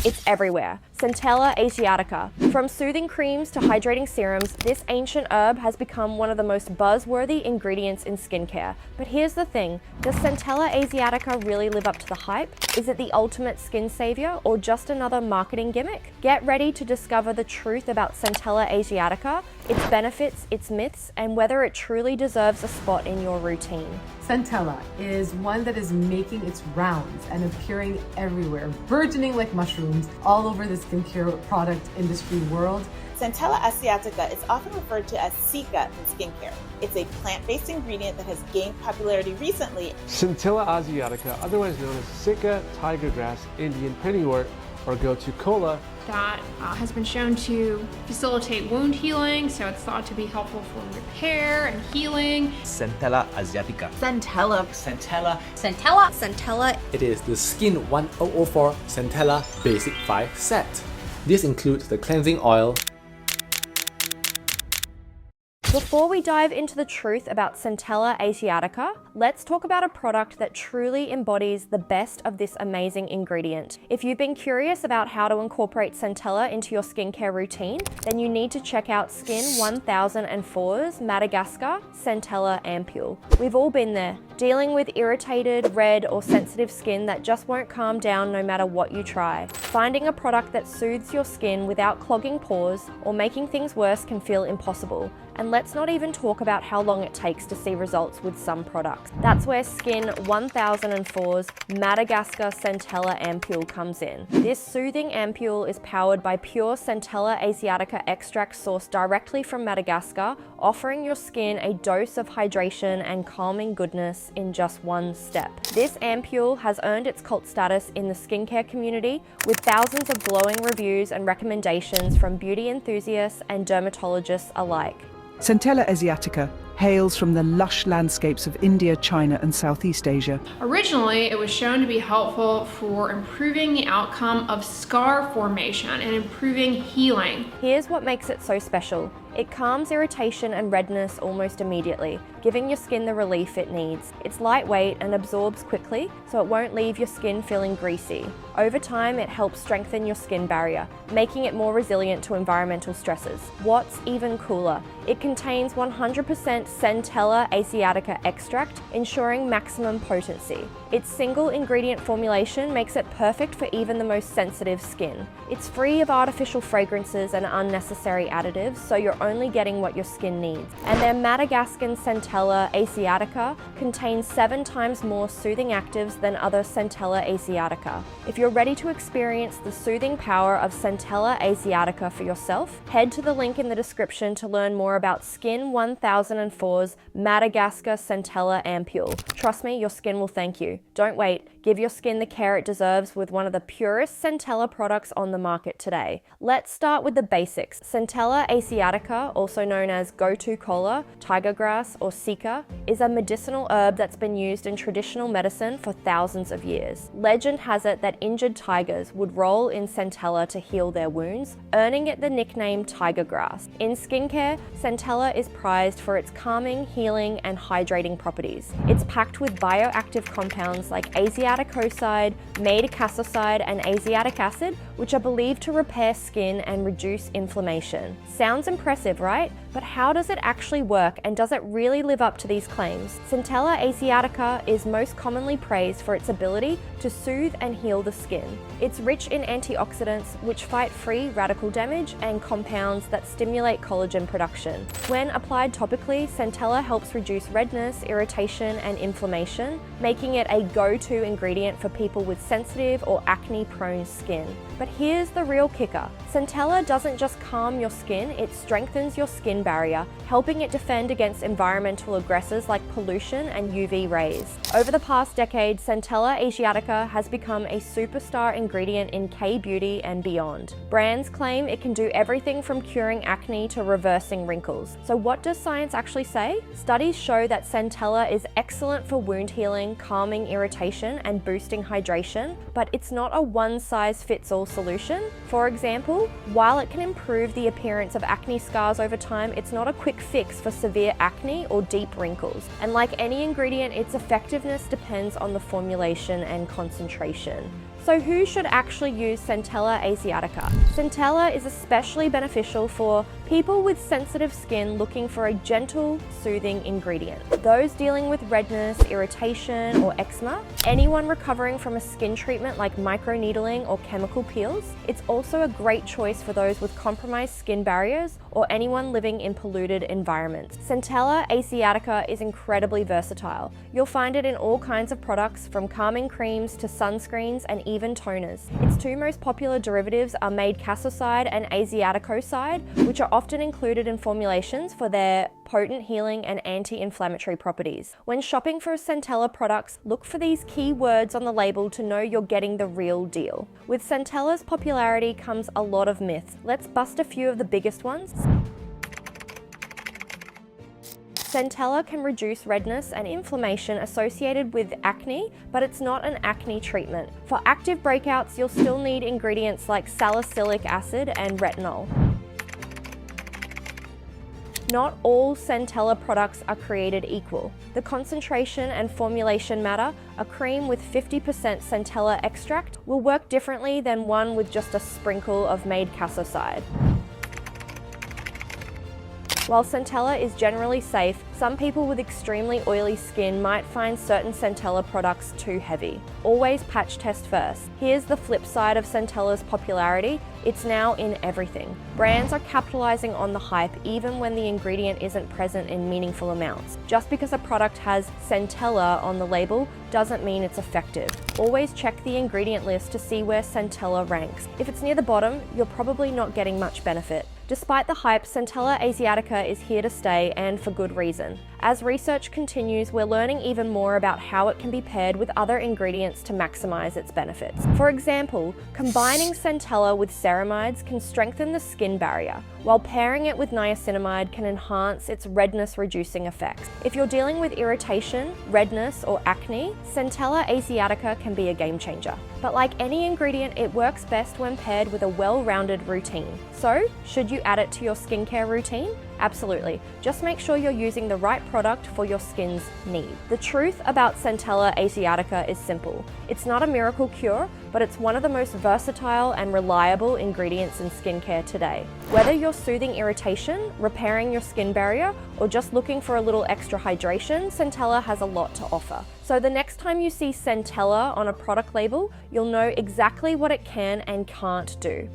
It's everywhere. Centella asiatica. From soothing creams to hydrating serums, this ancient herb has become one of the most buzzworthy ingredients in skincare. But here's the thing, does Centella asiatica really live up to the hype? Is it the ultimate skin savior or just another marketing gimmick? Get ready to discover the truth about Centella asiatica, its benefits, its myths, and whether it truly deserves a spot in your routine. Centella is one that is making its rounds and appearing everywhere, burgeoning like mushrooms all over the skincare product industry world. Centella asiatica is often referred to as Cica in skincare. It's a plant-based ingredient that has gained popularity recently. Centella asiatica, otherwise known as Cica, tiger grass, Indian pennywort, or gotu kola, that has been shown to facilitate wound healing, so it's thought to be helpful for repair and healing. Centella asiatica. Centella. Centella. Centella. Centella. It is the Skin 1004 Centella Basic 5 set. This includes the cleansing oil. Before we dive into the truth about Centella asiatica, let's talk about a product that truly embodies the best of this amazing ingredient. If you've been curious about how to incorporate Centella into your skincare routine, then you need to check out Skin 1004's Madagascar Centella Ampoule. We've all been there, dealing with irritated, red, or sensitive skin that just won't calm down no matter what you try. Finding a product that soothes your skin without clogging pores or making things worse can feel impossible. And let's not even talk about how long it takes to see results with some products. That's where Skin 1004's Madagascar Centella Ampoule comes in. This soothing ampoule is powered by pure Centella asiatica extract sourced directly from Madagascar, offering your skin a dose of hydration and calming goodness in just one step. This ampoule has earned its cult status in the skincare community with thousands of glowing reviews and recommendations from beauty enthusiasts and dermatologists alike. Centella asiatica hails from the lush landscapes of India, China, and Southeast Asia. Originally, it was shown to be helpful for improving the outcome of scar formation and improving healing. Here's what makes it so special. It calms irritation and redness almost immediately, giving your skin the relief it needs. It's lightweight and absorbs quickly, so it won't leave your skin feeling greasy. Over time, it helps strengthen your skin barrier, making it more resilient to environmental stresses. What's even cooler, it contains 100% Centella asiatica extract, ensuring maximum potency. Its single ingredient formulation makes it perfect for even the most sensitive skin. It's free of artificial fragrances and unnecessary additives, so you're only getting what your skin needs. And their Madagascan Centella asiatica contains 7 times more soothing actives than other Centella asiatica. If you're ready to experience the soothing power of Centella asiatica for yourself, head to the link in the description to learn more about Skin 1004's Madagascar Centella Ampoule. Trust me, your skin will thank you. Don't wait, give your skin the care it deserves with one of the purest Centella products on the market today. Let's start with the basics. Centella asiatica, also known as gotu kola, tiger grass, or Cica, is a medicinal herb that's been used in traditional medicine for thousands of years. Legend has it that injured tigers would roll in Centella to heal their wounds, earning it the nickname tiger grass. In skincare, Centella is prized for its calming, healing, and hydrating properties. It's packed with bioactive compounds like asiaticoside, madecassoside, and asiatic acid, which are believed to repair skin and reduce inflammation. Sounds impressive, right? But how does it actually work, and does it really live up to these claims? Centella asiatica is most commonly praised for its ability to soothe and heal the skin. It's rich in antioxidants, which fight free radical damage, and compounds that stimulate collagen production. When applied topically, Centella helps reduce redness, irritation, and inflammation, making it a go-to ingredient for people with sensitive or acne-prone skin. But here's the real kicker. Centella doesn't just calm your skin, it strengthens your skin barrier, helping it defend against environmental aggressors like pollution and UV rays. Over the past decade, Centella asiatica has become a superstar ingredient in K-beauty and beyond. Brands claim it can do everything from curing acne to reversing wrinkles. So what does science actually say? Studies show that Centella is excellent for wound healing, calming irritation, and boosting hydration, but it's not a one-size-fits-all solution. For example, while it can improve the appearance of acne scars over time, it's not a quick fix for severe acne or deep wrinkles. And like any ingredient, its effectiveness depends on the formulation and concentration. So who should actually use Centella Asiatica? Centella is especially beneficial for people with sensitive skin looking for a gentle, soothing ingredient. Those dealing with redness, irritation, or eczema, anyone recovering from a skin treatment like microneedling or chemical peels. It's also a great choice for those with compromised skin barriers or anyone living in polluted environments. Centella Asiatica is incredibly versatile. You'll find it in all kinds of products from calming creams to sunscreens and even toners. Its two most popular derivatives are made casoside and asiaticoside, which are often included in formulations for their potent healing and anti-inflammatory properties. When shopping for Centella products, look for these key words on the label to know you're getting the real deal. With Centella's popularity comes a lot of myths. Let's bust a few of the biggest ones. Centella can reduce redness and inflammation associated with acne, but it's not an acne treatment. For active breakouts, you'll still need ingredients like salicylic acid and retinol. Not all Centella products are created equal. The concentration and formulation matter. A cream with 50% Centella extract will work differently than one with just a sprinkle of made casoside. While Centella is generally safe, some people with extremely oily skin might find certain Centella products too heavy. Always patch test first. Here's the flip side of Centella's popularity. It's now in everything. Brands are capitalizing on the hype even when the ingredient isn't present in meaningful amounts. Just because a product has Centella on the label doesn't mean it's effective. Always check the ingredient list to see where Centella ranks. If it's near the bottom, you're probably not getting much benefit. Despite the hype, Centella Asiatica is here to stay, and for good reason. As research continues, we're learning even more about how it can be paired with other ingredients to maximize its benefits. For example, combining Centella with ceramides can strengthen the skin barrier, while pairing it with niacinamide can enhance its redness-reducing effects. If you're dealing with irritation, redness, or acne, Centella Asiatica can be a game changer. But like any ingredient, it works best when paired with a well-rounded routine. So, should you add it to your skincare routine? Absolutely. Just make sure you're using the right product for your skin's need. The truth about Centella Asiatica is simple. It's not a miracle cure, but it's one of the most versatile and reliable ingredients in skincare today. Whether you're soothing irritation, repairing your skin barrier, or just looking for a little extra hydration, Centella has a lot to offer. So the next time you see Centella on a product label, you'll know exactly what it can and can't do.